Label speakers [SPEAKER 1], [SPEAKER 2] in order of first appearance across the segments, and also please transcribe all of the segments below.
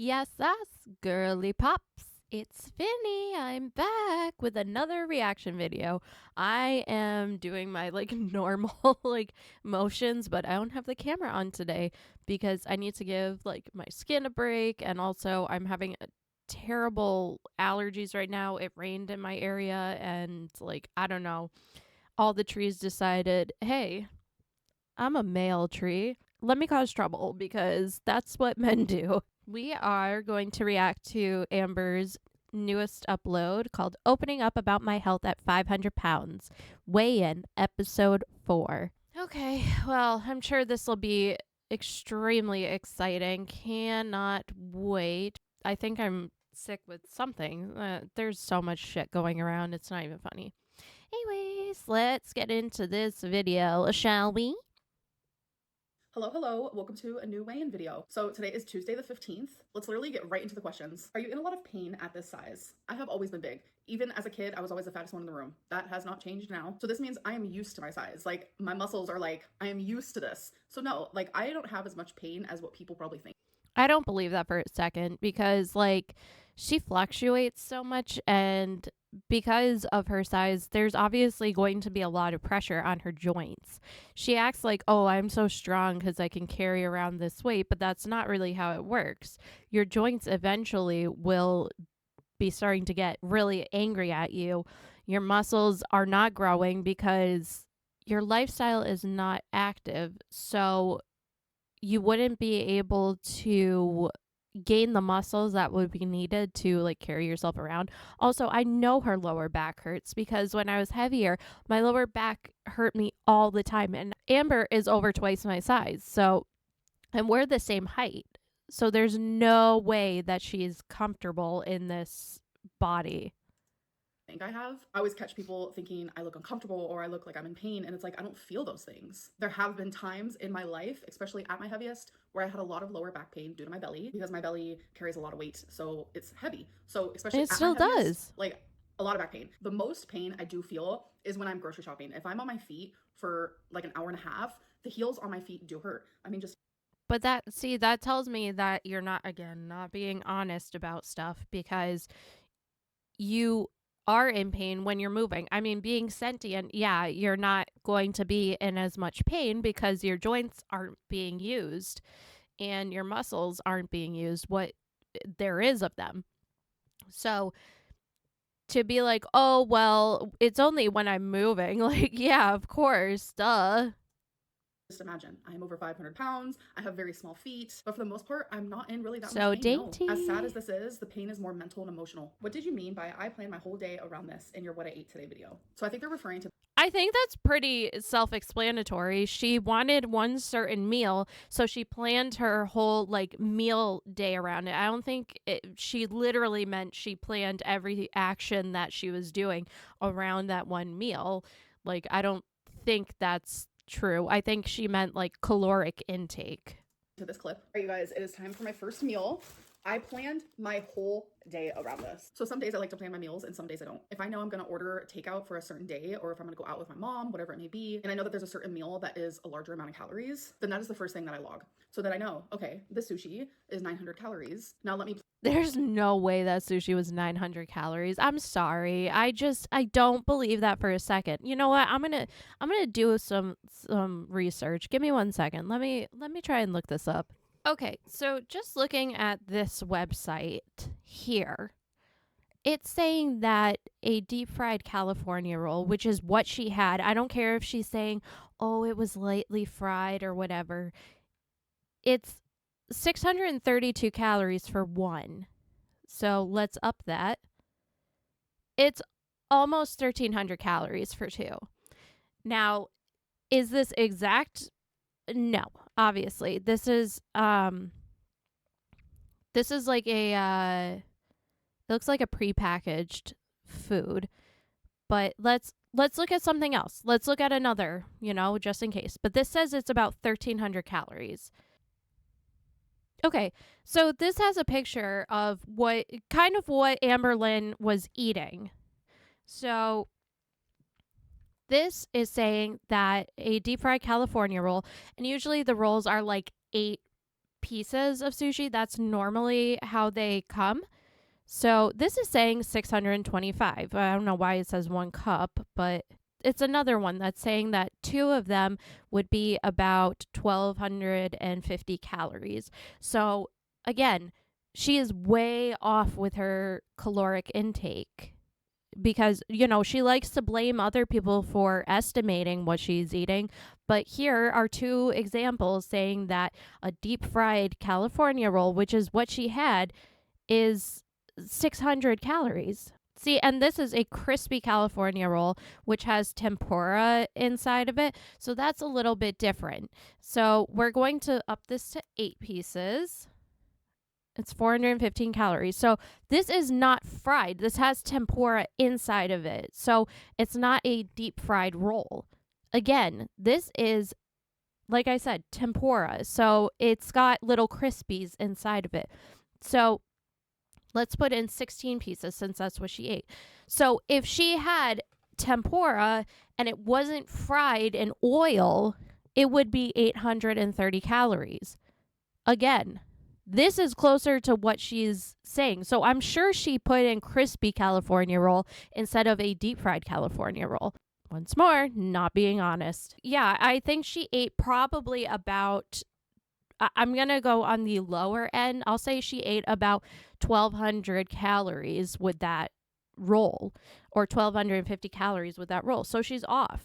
[SPEAKER 1] Yes, us, girly pops. It's Finny. I'm back with another reaction video. I am doing my normal motions, but I don't have the camera on today because I need to give my skin a break, and also I'm having terrible allergies right now. It rained in my area, and I don't know. All the trees decided, "Hey, I'm a male tree. Let me cause trouble because that's what men do." We are going to react to Amber's newest upload called Opening Up About My Health at 500 Pounds. Weigh in, episode 4. Okay, well, I'm sure this will be extremely exciting. Cannot wait. I think I'm sick with something. There's so much shit going around, it's not even funny. Anyways, let's get into this video, shall we?
[SPEAKER 2] Hello, welcome to a new weigh-in video. So today is Tuesday the 15th. Let's literally get right into the questions. Are you in a lot of pain at this size? I have always been big. Even as a kid, I was always the fattest one in the room. That has not changed now. So this means I am used to my size. My muscles are I am used to this. So no, I don't have as much pain as what people probably think.
[SPEAKER 1] I don't believe that for a second because she fluctuates so much, and because of her size, there's obviously going to be a lot of pressure on her joints. She acts like, "Oh, I'm so strong because I can carry around this weight," but that's not really how it works. Your joints eventually will be starting to get really angry at you. Your muscles are not growing because your lifestyle is not active. So you wouldn't be able to gain the muscles that would be needed to carry yourself around. Also, I know her lower back hurts because when I was heavier, my lower back hurt me all the time, and Amber is over twice my size. So, and we're the same height. So there's no way that she's comfortable in this body.
[SPEAKER 2] I have. I always catch people thinking I look uncomfortable or I look like I'm in pain, and it's I don't feel those things. There have been times in my life, especially at my heaviest, where I had a lot of lower back pain due to my belly because my belly carries a lot of weight, so it's heavy. So especially
[SPEAKER 1] It
[SPEAKER 2] at my
[SPEAKER 1] still
[SPEAKER 2] heaviest,
[SPEAKER 1] does.
[SPEAKER 2] a lot of back pain. The most pain I do feel is when I'm grocery shopping. If I'm on my feet for an hour and a half, the heels on my feet do hurt. I mean, just
[SPEAKER 1] But that tells me that you're not, again, not being honest about stuff because you are in pain when you're moving. I mean, being sentient, yeah, you're not going to be in as much pain because your joints aren't being used and your muscles aren't being used, what there is of them. So to be like, "Oh, well, it's only when I'm moving," yeah, of course, duh.
[SPEAKER 2] imagine I am over 500 pounds. I have very small feet, but for the most part, I'm not in really that much
[SPEAKER 1] So
[SPEAKER 2] pain. No. As sad as
[SPEAKER 1] dainty.
[SPEAKER 2] this is, the pain is more mental and emotional. What did you mean by I planned my whole day around this in your What I Ate Today video? So I think they're referring to
[SPEAKER 1] I think that's pretty self explanatory. She wanted one certain meal, so she planned her whole meal day around it. I don't think she literally meant she planned every action that she was doing around that one meal. I don't think that's true. I think she meant caloric intake.
[SPEAKER 2] this clip. All right, you guys, it is time for my first meal. I planned my whole day around this. So some days I like to plan my meals and some days I don't. If I know I'm gonna order takeout for a certain day, or if I'm gonna go out with my mom, whatever it may be, and I know that there's a certain meal that is a larger amount of calories, then that is the first thing that I log. So that I know, okay, this sushi is 900 calories. Now let me
[SPEAKER 1] There's no way that sushi was 900 calories. I'm sorry. I don't believe that for a second. You know what? I'm going to do some research. Give me 1 second. Let me try and look this up. Okay, so just looking at this website here, it's saying that a deep fried California roll, which is what she had. I don't care if she's saying, "Oh, it was lightly fried" or whatever. It's 632 calories for one. So let's up that. It's almost 1,300 calories for two. Now, is this exact? No, obviously. This is like it looks like a prepackaged food. But let's look at something else. Let's look at another, just in case. But this says it's about 1,300 calories. Okay, so this has a picture of what Amberlynn was eating. So this is saying that a deep fried California roll, and usually the rolls are like 8 pieces of sushi. That's normally how they come. So this is saying 625. I don't know why it says 1 cup, but it's another one that's saying that 2 of them would be about 1,250 calories. So again, she is way off with her caloric intake because, she likes to blame other people for estimating what she's eating. But here are 2 examples saying that a deep fried California roll, which is what she had, is 600 calories. See, and this is a crispy California roll, which has tempura inside of it. So that's a little bit different. So we're going to up this to 8 pieces. It's 415 calories. So this is not fried. This has tempura inside of it. So it's not a deep fried roll. Again, this is, like I said, tempura. So it's got little crispies inside of it. So let's put in 16 pieces since that's what she ate. So if she had tempura and it wasn't fried in oil, it would be 830 calories. Again, this is closer to what she's saying. So I'm sure she put in crispy California roll instead of a deep fried California roll. Once more, not being honest. Yeah, I think she ate probably about, I'm going to go on the lower end. I'll say she ate about 1,200 calories with that roll, or 1,250 calories with that roll. So she's off.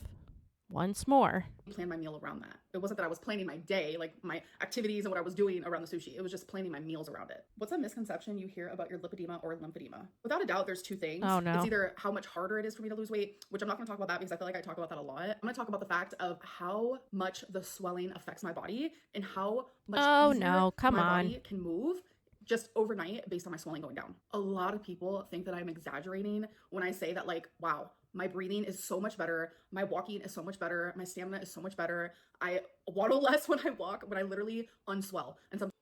[SPEAKER 1] Once more.
[SPEAKER 2] Plan my meal around that. It wasn't that I was planning my day, like my activities and what I was doing around the sushi. It was just planning my meals around it. What's a misconception you hear about your lipedema or lymphedema? Without a doubt, there's 2 things.
[SPEAKER 1] Oh, no.
[SPEAKER 2] It's either how much harder it is for me to lose weight, which I'm not going to talk about that because I feel like I talk about that a lot. I'm going to talk about the fact of how much the swelling affects my body and how much my body can move just overnight based on my swelling going down. A lot of people think that I'm exaggerating when I say that, like, wow, my breathing is so much better. My walking is so much better. My stamina is so much better. I waddle less when I walk, but I literally unswell. And sometimes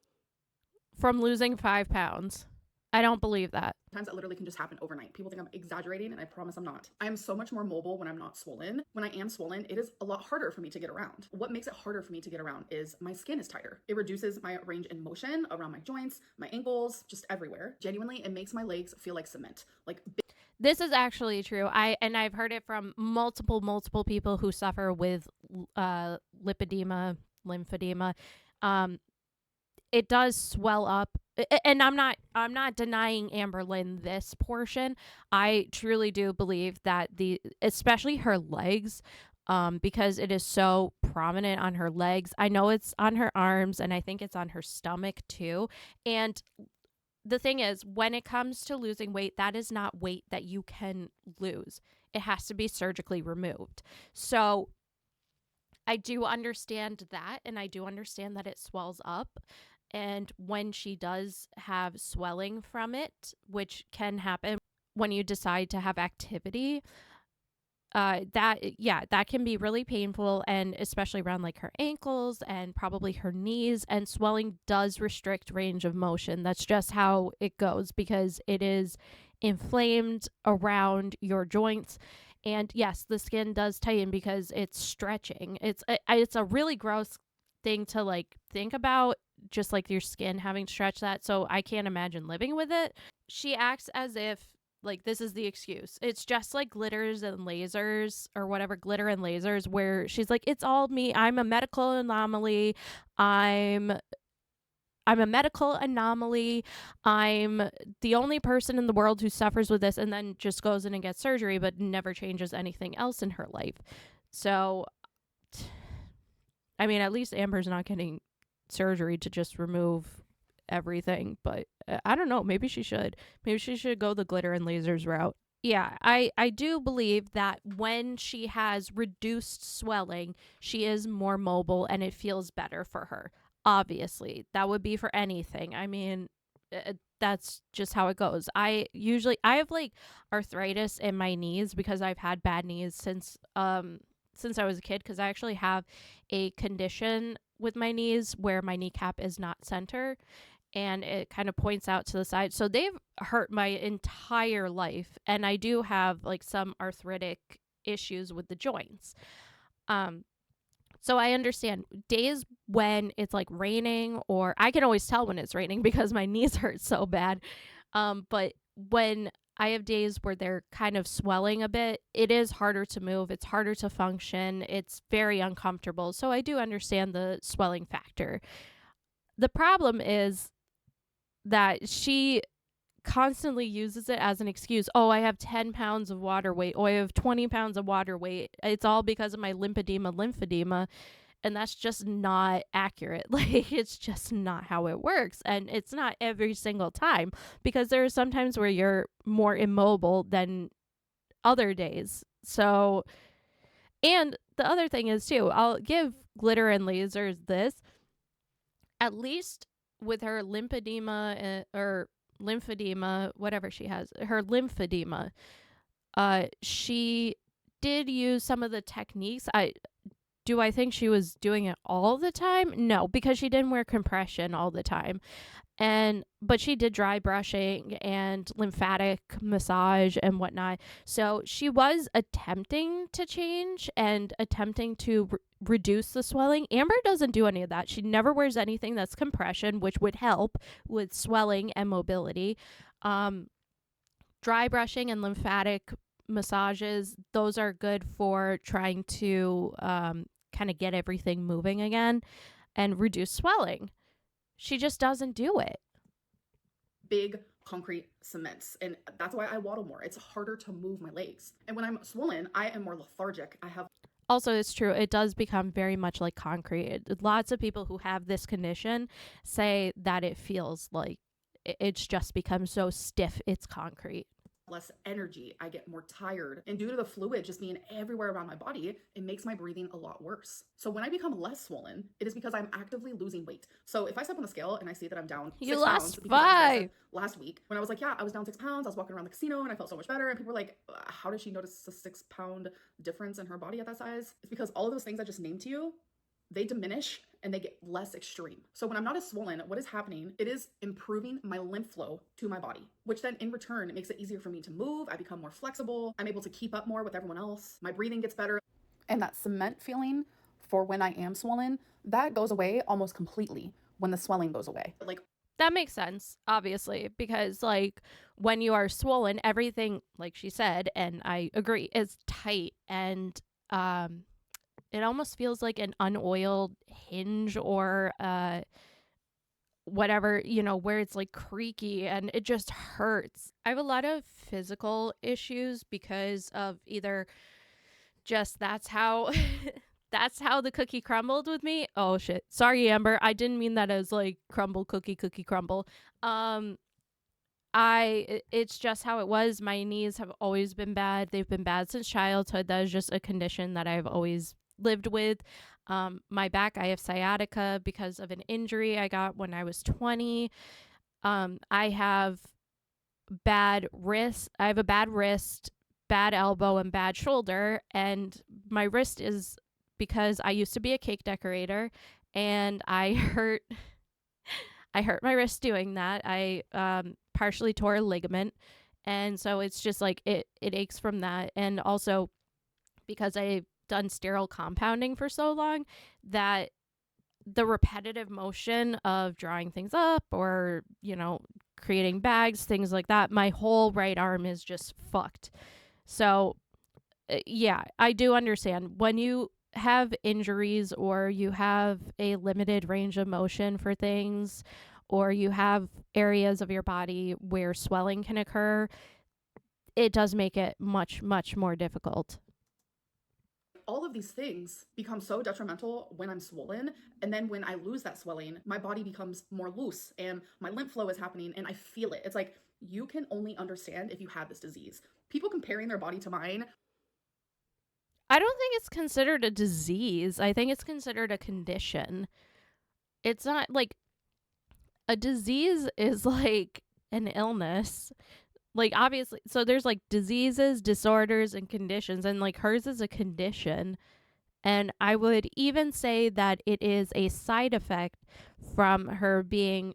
[SPEAKER 1] from losing 5 pounds. I don't believe that.
[SPEAKER 2] Sometimes that literally can just happen overnight. People think I'm exaggerating, and I promise I'm not. I am so much more mobile when I'm not swollen. When I am swollen, it is a lot harder for me to get around. What makes it harder for me to get around is my skin is tighter. It reduces my range in motion around my joints, my ankles, just everywhere. Genuinely, it makes my legs feel like cement.
[SPEAKER 1] This is actually true. I've heard it from multiple people who suffer with lymphedema. It does swell up, and I'm not denying Amberlynn this portion. I truly do believe that especially her legs, because it is so prominent on her legs. I know it's on her arms, and I think it's on her stomach too. And the thing is, when it comes to losing weight, that is not weight that you can lose. It has to be surgically removed. So I do understand that, and I do understand that it swells up. And when she does have swelling from it, which can happen when you decide to have activity, that can be really painful, and especially around like her ankles and probably her knees. And swelling does restrict range of motion. That's just how it goes because it is inflamed around your joints. And yes, the skin does tighten because it's stretching. It's a really gross thing to like think about, just like your skin having to stretch that. So I can't imagine living with it. She acts as if like this is the excuse. It's just like glitters and lasers or whatever, glitter and lasers, where she's like, it's all me. I'm a medical anomaly. I'm a medical anomaly. I'm the only person in the world who suffers with this, and then just goes in and gets surgery, but never changes anything else in her life. So, I mean, at least Amber's not getting surgery to just remove everything, but I don't know. Maybe she should. Maybe she should go the glitter and lasers route. Yeah, I do believe that when she has reduced swelling, she is more mobile and it feels better for her. Obviously, that would be for anything. I mean, that's just how it goes. I have like arthritis in my knees because I've had bad knees since I was a kid, because I actually have a condition with my knees where my kneecap is not center and it kind of points out to the side. So they've hurt my entire life, and I do have like some arthritic issues with the joints. So I understand days when it's like raining, or I can always tell when it's raining because my knees hurt so bad. But when I have days where they're kind of swelling a bit, it is harder to move. It's harder to function. It's very uncomfortable. So I do understand the swelling factor. The problem is that she constantly uses it as an excuse. Oh, I have 10 pounds of water weight. Oh, I have 20 pounds of water weight. It's all because of my lymphedema. And that's just not accurate. Like, it's just not how it works. And it's not every single time, because there are some times where you're more immobile than other days. So, and the other thing is, too, I'll give glitter and lasers this. At least with her lymphedema, whatever she has, her lymphedema, she did use some of the techniques. Do I think she was doing it all the time? No, because she didn't wear compression all the time. But she did dry brushing and lymphatic massage and whatnot. So she was attempting to change and attempting to reduce the swelling. Amber doesn't do any of that. She never wears anything that's compression, which would help with swelling and mobility. Dry brushing and lymphatic massages, those are good for trying to kind of get everything moving again and reduce swelling. She just doesn't do it.
[SPEAKER 2] Big concrete cements, and that's why I waddle more. It's harder to move my legs. And when I'm swollen, I am more lethargic.
[SPEAKER 1] Also, it's true, it does become very much like concrete. Lots of people who have this condition say that it feels like it's just become so stiff, it's concrete.
[SPEAKER 2] Less energy, I get more tired, and due to the fluid just being everywhere around my body, it makes my breathing a lot worse. So when I become less swollen, it is because I'm actively losing weight. So if I step on the scale and I see that I'm down 6 pounds,
[SPEAKER 1] lost 5
[SPEAKER 2] last week when I was like, yeah, I was down 6 pounds, I was walking around the casino and I felt so much better, and people were like, how does she notice a 6-pound difference in her body at that size? It's because all of those things I just named to you, they diminish and they get less extreme. So when I'm not as swollen, what is happening? It is improving my lymph flow to my body, which then in return makes it easier for me to move. I become more flexible. I'm able to keep up more with everyone else. My breathing gets better. And that cement feeling for when I am swollen, that goes away almost completely when the swelling goes away. Like,
[SPEAKER 1] that makes sense, obviously, because like when you are swollen, everything, like she said, and I agree, is tight, and it almost feels like an unoiled hinge or whatever, where it's like creaky and it just hurts. I have a lot of physical issues because of either just that's how that's how the cookie crumbled with me. Oh shit. Sorry, Amber. I didn't mean that as like crumble cookie crumble. It's just how it was. My knees have always been bad. They've been bad since childhood. That is just a condition that I've always lived with. My back, I have sciatica because of an injury I got when I was 20. I have bad wrist. I have a bad wrist, bad elbow, and bad shoulder. And my wrist is because I used to be a cake decorator, and I hurt my wrist doing that. I partially tore a ligament, and so it's just like it aches from that. And also because I've done sterile compounding for so long, that the repetitive motion of drawing things up or creating bags, things like that, my whole right arm is just fucked. So yeah, I do understand when you have injuries or you have a limited range of motion for things, or you have areas of your body where swelling can occur, it does make it much, much more difficult.
[SPEAKER 2] All of these things become so detrimental when I'm swollen. And then when I lose that swelling, my body becomes more loose and my lymph flow is happening and I feel it. It's like, you can only understand if you have this disease. People comparing their body to mine.
[SPEAKER 1] I don't think it's considered a disease. I think it's considered a condition. It's not like a disease is like an illness. Like, obviously, so there's like diseases, disorders, and conditions, and like hers is a condition. And I would even say that it is a side effect from her being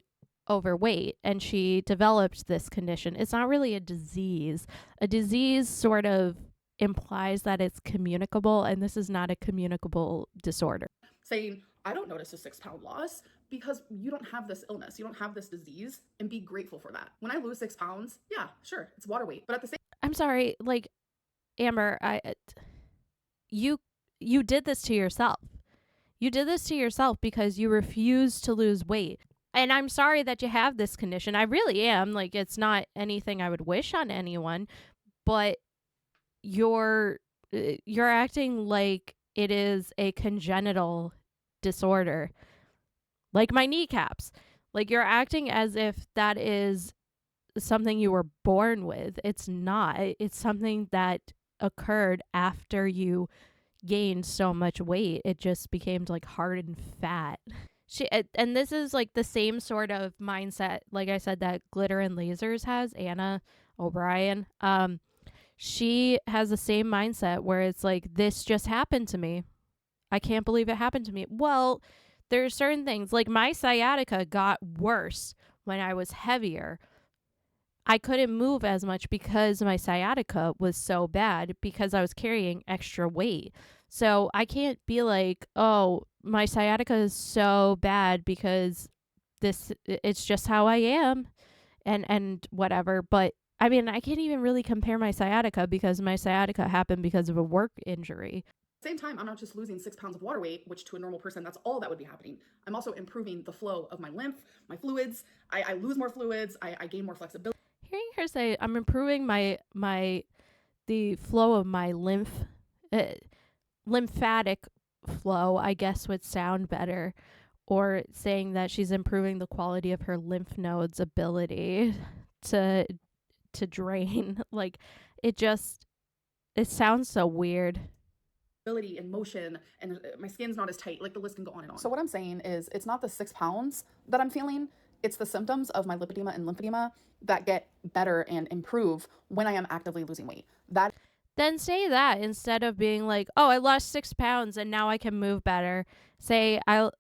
[SPEAKER 1] overweight, and she developed this condition. It's not really a disease. A disease sort of implies that it's communicable, and this is not a communicable disorder.
[SPEAKER 2] saying, I don't notice a 6 pound loss because you don't have this illness, you don't have this disease, and be grateful for that. When I lose 6 pounds, yeah, sure, it's water weight. But at the same
[SPEAKER 1] I'm sorry, like, Amber, you you did this to yourself. You did this to yourself because you refused to lose weight. And I'm sorry that you have this condition. I really am. Like, it's not anything I would wish on anyone, but you're you're acting like it is a congenital disorder. Like my kneecaps. Like, you're acting as if that is something you were born with. It's not. It's something that occurred after you gained so much weight. It just became like hard and fat. And this is like the same sort of mindset, like I said, that Glitter and Lasers has, Anna O'Brien. She has the same mindset where it's like, this just happened to me. I can't believe it happened to me. Well, there's certain things, like my sciatica got worse when I was heavier. I couldn't move as much because my sciatica was so bad because I was carrying extra weight. So I can't be like, oh, my sciatica is so bad because it's just how I am and whatever. But I mean, I can't even really compare my sciatica because my sciatica happened because of a work injury.
[SPEAKER 2] same time, I'm not just losing 6 pounds of water weight, which to a normal person, that's all that would be happening. I'm also improving the flow of my lymph, my fluids. I lose more fluids. I gain more flexibility.
[SPEAKER 1] Hearing her say I'm improving the flow of my lymphatic flow, I guess would sound better, or saying that she's improving the quality of her lymph nodes ability to drain. Like, it sounds so weird.
[SPEAKER 2] And motion, and my skin's not as tight. Like, the list can go on and on. So what I'm saying is, it's not the 6 pounds that I'm feeling. It's the symptoms of my lipedema and lymphedema that get better and improve when I am actively losing weight.
[SPEAKER 1] Then say that instead of being like, oh, I lost 6 pounds and now I can move better. Say, I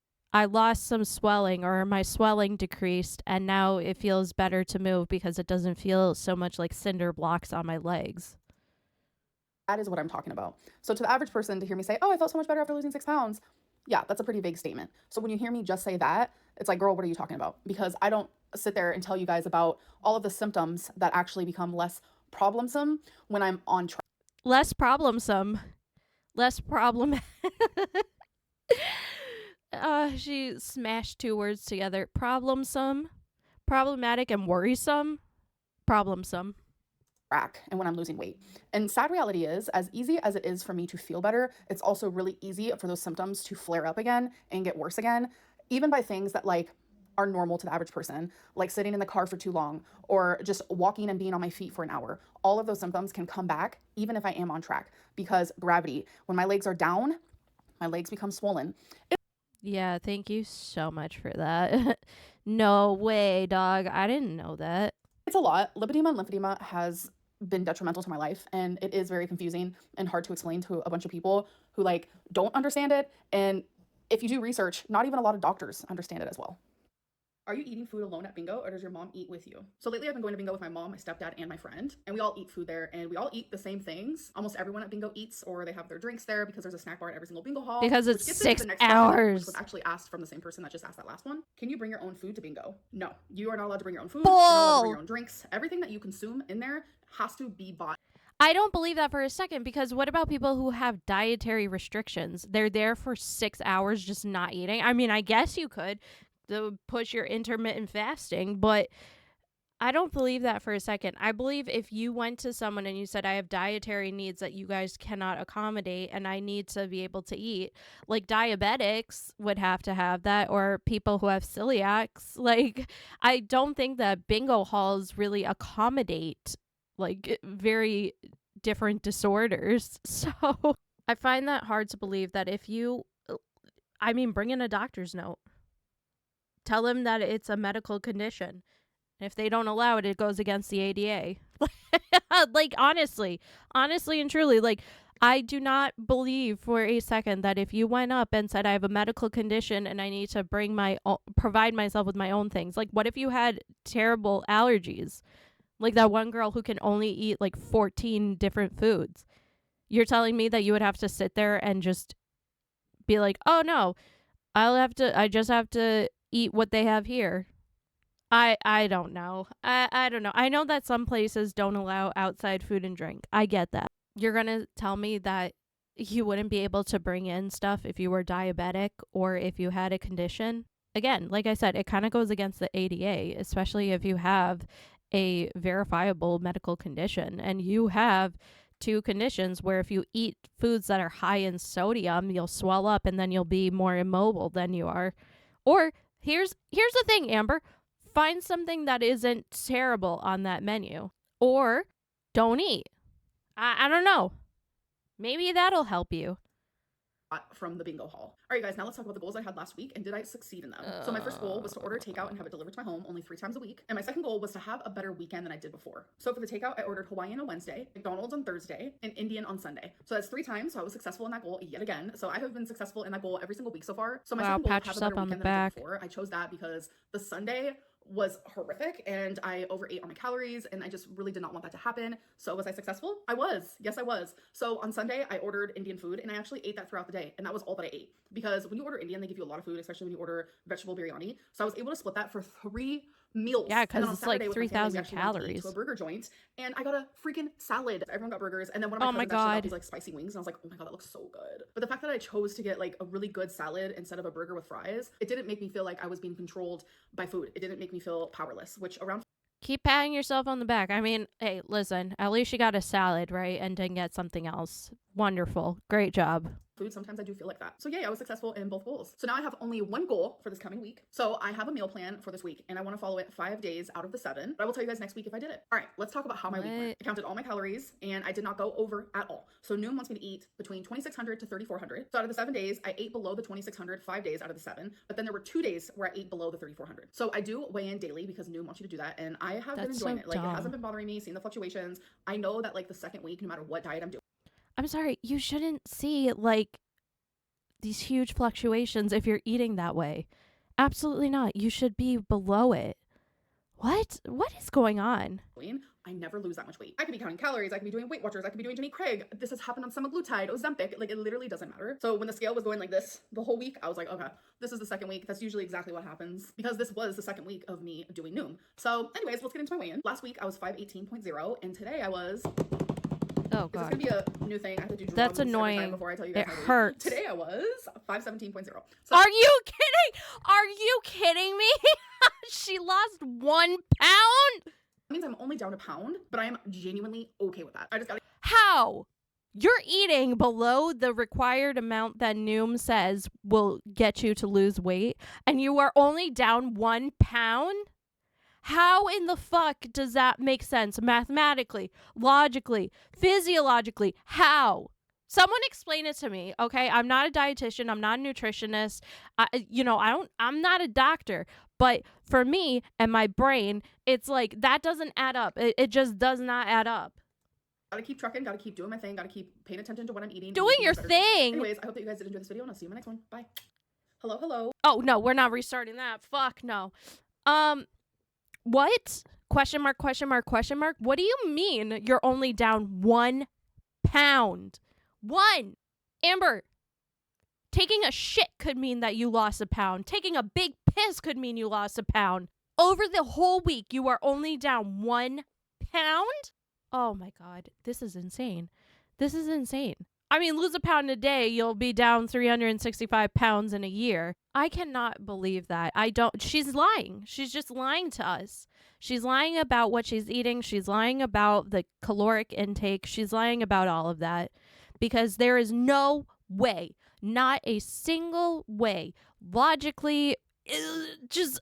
[SPEAKER 1] lost some swelling, or my swelling decreased and now it feels better to move because it doesn't feel so much like cinder blocks on my legs.
[SPEAKER 2] That is what I'm talking about. So to the average person, to hear me say, oh, I felt so much better after losing 6 pounds. Yeah, that's a pretty vague statement. So when you hear me just say that, it's like, girl, what are you talking about? Because I don't sit there and tell you guys about all of the symptoms that actually become less problemsome when I'm on track.
[SPEAKER 1] Less problemsome. Less problem. She smashed two words together. Problemsome. Problematic and worrisome. Problemsome.
[SPEAKER 2] And when I'm losing weight. And sad reality is, as easy as it is for me to feel better, it's also really easy for those symptoms to flare up again and get worse again, even by things that like are normal to the average person, like sitting in the car for too long or just walking and being on my feet for an hour. All of those symptoms can come back even if I am on track, because gravity, when my legs are down, my legs become swollen.
[SPEAKER 1] Yeah, thank you so much for that. No way, dog. I didn't know that.
[SPEAKER 2] It's a lot. Lipedema and lymphedema has been detrimental to my life, and it is very confusing and hard to explain to a bunch of people who like don't understand it. And if you do research, not even a lot of doctors understand it as well. Are you eating food alone at bingo, or does your mom eat with you? So lately I've been going to bingo with my mom, my stepdad, and my friend, and we all eat food there, and we all eat the same things. Almost everyone at bingo eats, or they have their drinks there because there's a snack bar at every single bingo hall.
[SPEAKER 1] Because it's 6 hours.
[SPEAKER 2] Which was actually asked from the same person that just asked that last one. Can you bring your own food to bingo? No, you are not allowed to bring your own food. You're not allowed to bring your own drinks. Everything that you consume in there has to be bought.
[SPEAKER 1] I don't believe that for a second, because what about people who have dietary restrictions? They're there for 6 hours just not eating. I mean, I guess you could push your intermittent fasting, but I don't believe that for a second. I believe if you went to someone and you said, I have dietary needs that you guys cannot accommodate and I need to be able to eat, like diabetics would have to have that, or people who have celiacs. Like, I don't think that bingo halls really accommodate like very different disorders. So I find that hard to believe that if you, I mean, bring in a doctor's note. Tell them that it's a medical condition. If they don't allow it, it goes against the ADA. Like, honestly and truly, like, I do not believe for a second that if you went up and said, I have a medical condition and I need to provide myself with my own things. Like, what if you had terrible allergies? Like that one girl who can only eat like 14 different foods. You're telling me that you would have to sit there and just be like, oh no, I just have to eat what they have here. I don't know. I don't know. I know that some places don't allow outside food and drink. I get that. You're going to tell me that you wouldn't be able to bring in stuff if you were diabetic or if you had a condition? Again, like I said, it kind of goes against the ADA, especially if you have a verifiable medical condition and you have two conditions where if you eat foods that are high in sodium, you'll swell up and then you'll be more immobile than you are. Or here's the thing, Amber, find something that isn't terrible on that menu or don't eat. I don't know. Maybe that'll help you.
[SPEAKER 2] From the bingo hall. All right, guys, now let's talk about the goals I had last week and did I succeed in them? So my first goal was to order takeout and have it delivered to my home only 3 times a week. And my second goal was to have a better weekend than I did before. So for the takeout, I ordered Hawaiian on Wednesday, McDonald's on Thursday, and Indian on Sunday. So that's 3 times. So I was successful in that goal yet again. So I have been successful in that goal every single week so far. So my second goal was to have a better weekend than I did before. I chose that because the Sunday was horrific and I overate on my calories and I just really did not want that to happen. So was I successful? I was. Yes, I was. So on Sunday, I ordered Indian food and I actually ate that throughout the day. And that was all that I ate because when you order Indian, they give you a lot of food, especially when you order vegetable biryani. So I was able to split that for 3 meals.
[SPEAKER 1] Yeah, because it's like 3,000 calories.
[SPEAKER 2] To a burger joint and I got a freaking salad. Everyone got burgers and then one of my cousins actually got these like spicy wings and I was like, oh my god, that looks so good. But the fact that I chose to get like a really good salad instead of a burger with fries, it didn't make me feel like I was being controlled by food. It didn't make me feel powerless, which around
[SPEAKER 1] keep patting yourself on the back. I mean, hey, listen, at least you got a salad, right? And didn't get something else. Wonderful. Great job.
[SPEAKER 2] Food, sometimes I do feel like that. So yeah, I was successful in both goals. So now I have only one goal for this coming week. So I have a meal plan for this week and I want to follow it 5 days out of the 7. But I will tell you guys next week if I did it. All right, let's talk about how my week went. I counted all my calories and I did not go over at all. So Noom wants me to eat between 2,600 to 3,400. So out of the 7 days, I ate below the 2,600 5 days out of the 7. But then there were 2 days where I ate below the 3,400. So I do weigh in daily because Noom wants you to do that. And I have been enjoying it. Like it hasn't been bothering me, seeing the fluctuations. I know that like the second week, no matter what diet I'm doing.
[SPEAKER 1] I'm sorry, you shouldn't see like these huge fluctuations if you're eating that way. Absolutely not. You should be below it. What is going on?
[SPEAKER 2] I never lose that much weight. I could be counting calories, I could be doing Weight Watchers, I could be doing Jenny Craig. This has happened on semaglutide, Ozempic, like it literally doesn't matter. So when the scale was going like this the whole week, I was like, okay, this is the second week. That's usually exactly what happens because this was the second week of me doing Noom. So anyways, let's get into my weigh-in. Last week I was 518.0 and today I was
[SPEAKER 1] oh god.
[SPEAKER 2] This is gonna be a new thing. I have to do drums.
[SPEAKER 1] That's annoying.
[SPEAKER 2] Before I tell you guys
[SPEAKER 1] it hurts.
[SPEAKER 2] Today I was 517.0. So
[SPEAKER 1] are you kidding? Are you kidding me? She lost 1 pound?
[SPEAKER 2] That means I'm only down a pound, but I am genuinely okay with that. I just gotta.
[SPEAKER 1] How? You're eating below the required amount that Noom says will get you to lose weight, and you are only down 1 pound? How in the fuck does that make sense? Mathematically, logically, physiologically, how? Someone explain it to me, okay? I'm not a dietitian. I'm not a nutritionist. I'm not a doctor. But for me and my brain, it's like that doesn't add up. It just does not add up.
[SPEAKER 2] Gotta keep trucking, gotta keep doing my thing, gotta keep paying attention to what I'm eating.
[SPEAKER 1] Doing your thing.
[SPEAKER 2] Anyways, I hope that you guys did enjoy this video and I'll see you in my next one. Bye. Hello.
[SPEAKER 1] Oh, no, we're not restarting that. Fuck no. What? Question mark. What do you mean you're only down 1 pound? 1. Amber, taking a shit could mean that you lost a pound. Taking a big piss could mean you lost a pound. Over the whole week, you are only down 1 pound? Oh my god, this is insane. I mean, lose a pound a day, you'll be down 365 pounds in a year. I cannot believe that. She's lying. She's just lying to us. She's lying about what she's eating. She's lying about the caloric intake. She's lying about all of that because there is no way, not a single way, logically, just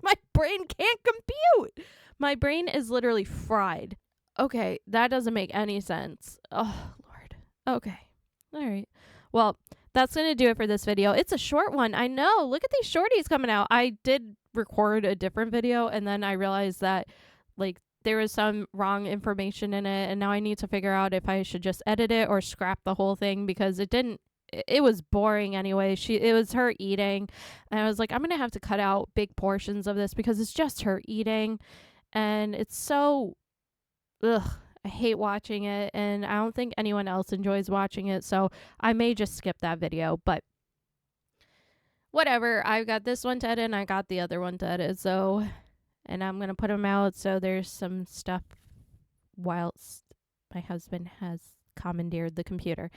[SPEAKER 1] my brain can't compute. My brain is literally fried. Okay, that doesn't make any sense. Oh, Lord. Okay. All right. Well, that's going to do it for this video. It's a short one. I know. Look at these shorties coming out. I did record a different video and then I realized that like there was some wrong information in it and now I need to figure out if I should just edit it or scrap the whole thing because it was boring anyway. It was her eating and I was like, I'm going to have to cut out big portions of this because it's just her eating and it's so I hate watching it and I don't think anyone else enjoys watching it, so I may just skip that video. But whatever. I got this one to edit and I got the other one to edit. So, and I'm going to put them out. So there's some stuff whilst my husband has commandeered the computer.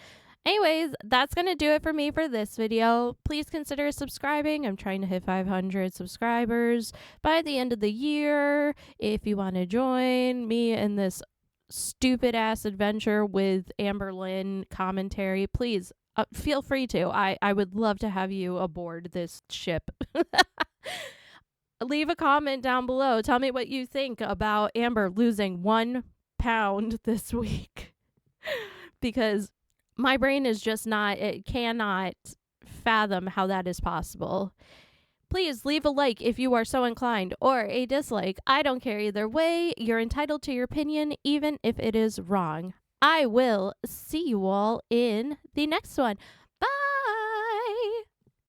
[SPEAKER 1] Anyways, that's going to do it for me for this video. Please consider subscribing. I'm trying to hit 500 subscribers by the end of the year. If you want to join me in this stupid ass adventure with Amberlynn commentary, please feel free to. I would love to have you aboard this ship. Leave a comment down below. Tell me what you think about Amber losing 1 pound this week. Because my brain is just not, it cannot fathom how that is possible. Please leave a like if you are so inclined, or a dislike. I don't care either way. You're entitled to your opinion, even if it is wrong. I will see you all in the next one.